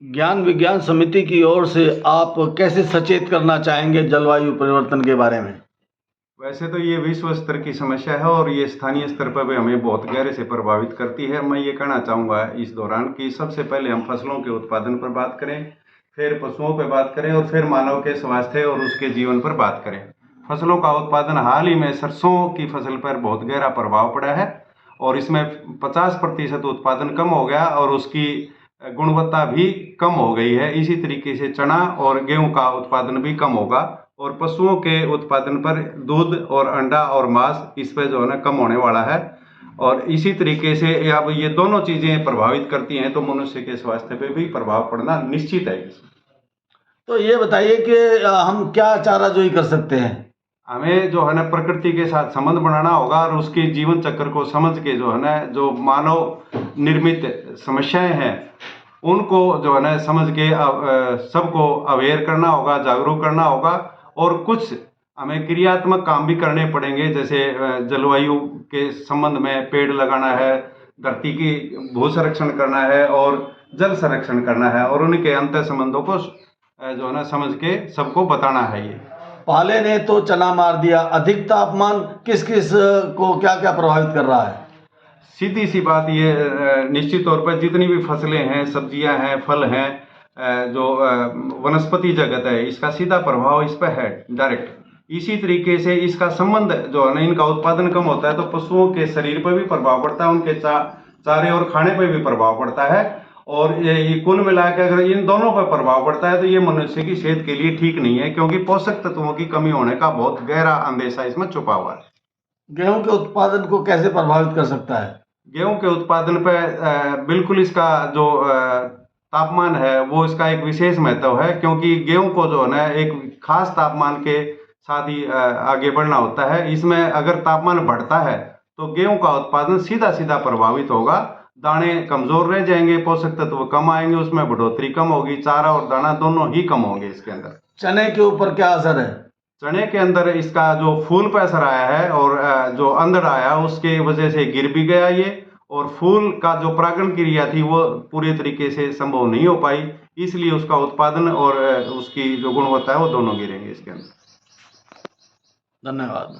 ज्ञान विज्ञान समिति की ओर से आप कैसे सचेत करना चाहेंगे जलवायु परिवर्तन के बारे में? वैसे तो ये विश्व स्तर की समस्या है और ये स्थानीय स्तर पर भी हमें बहुत गहरे से प्रभावित करती है। मैं ये कहना चाहूँगा इस दौरान कि सबसे पहले हम फसलों के उत्पादन पर बात करें, फिर पशुओं पर बात करें और फिर मानव के स्वास्थ्य और उसके जीवन पर बात करें। फसलों का उत्पादन हाल ही में सरसों की फसल पर बहुत गहरा प्रभाव पड़ा है और इसमें 50% उत्पादन कम हो गया और उसकी गुणवत्ता भी कम हो गई है। इसी तरीके से चना और गेहूं का उत्पादन भी कम होगा और पशुओं के उत्पादन पर दूध और अंडा और मांस इस पर जो है ना कम होने वाला है। और इसी तरीके से अब ये दोनों चीज़ें प्रभावित करती हैं तो मनुष्य के स्वास्थ्य पे भी प्रभाव पड़ना निश्चित है। तो ये बताइए कि हम क्या चाराजोई कर सकते हैं? हमें जो है ना प्रकृति के साथ संबंध बनाना होगा और उसके जीवन चक्र को समझ के जो है ना जो मानव निर्मित समस्याएं हैं उनको जो है ना समझ के सबको अवेयर करना होगा, जागरूक करना होगा और कुछ हमें क्रियात्मक काम भी करने पड़ेंगे। जैसे जलवायु के संबंध में पेड़ लगाना है, धरती की भू संरक्षण करना है और जल संरक्षण करना है और उनके अंतर संबंधों को जो है ना समझ के सबको बताना है। ये पाले ने तो चना मार दिया, अधिक तापमान किस किस को क्या क्या प्रभावित कर रहा है? सीधी सी बात ये निश्चित तौर पर जितनी भी फसलें हैं, सब्जियां हैं, फल हैं, जो वनस्पति जगत है, इसका सीधा प्रभाव इस पर है डायरेक्ट। इसी तरीके से इसका संबंध जो है ना इनका उत्पादन कम होता है तो पशुओं के शरीर पर भी प्रभाव पड़ता है, उनके चारे और खाने पर भी प्रभाव पड़ता है और ये कुल मिला के अगर इन दोनों पर प्रभाव पड़ता है तो ये मनुष्य की सेहत के लिए ठीक नहीं है, क्योंकि पोषक तत्वों की कमी होने का बहुत गहरा अंदेशा इसमें छुपा हुआ है। गेहूं के उत्पादन को कैसे प्रभावित कर सकता है? गेहूं के उत्पादन पर बिल्कुल इसका जो तापमान है वो इसका एक विशेष महत्व है, क्योंकि गेहूं को जो है ना एक खास तापमान के साथ ही आगे बढ़ना होता है। इसमें अगर तापमान बढ़ता है तो गेहूं का उत्पादन सीधा सीधा प्रभावित होगा, दाने कमजोर रह जाएंगे, पोषक तत्व कम आएंगे, उसमें बढ़ोतरी कम होगी, चारा और दाना दोनों ही कम होंगे इसके अंदर। चने के ऊपर क्या असर है? चने के अंदर इसका जो फूल पर असर आया है और जो अंदर आया उसके वजह से गिर भी गया ये, और फूल का जो परागण क्रिया थी वो पूरे तरीके से संभव नहीं हो पाई, इसलिए उसका उत्पादन और उसकी जो गुणवत्ता है वो दोनों गिरेंगे इसके अंदर। धन्यवाद।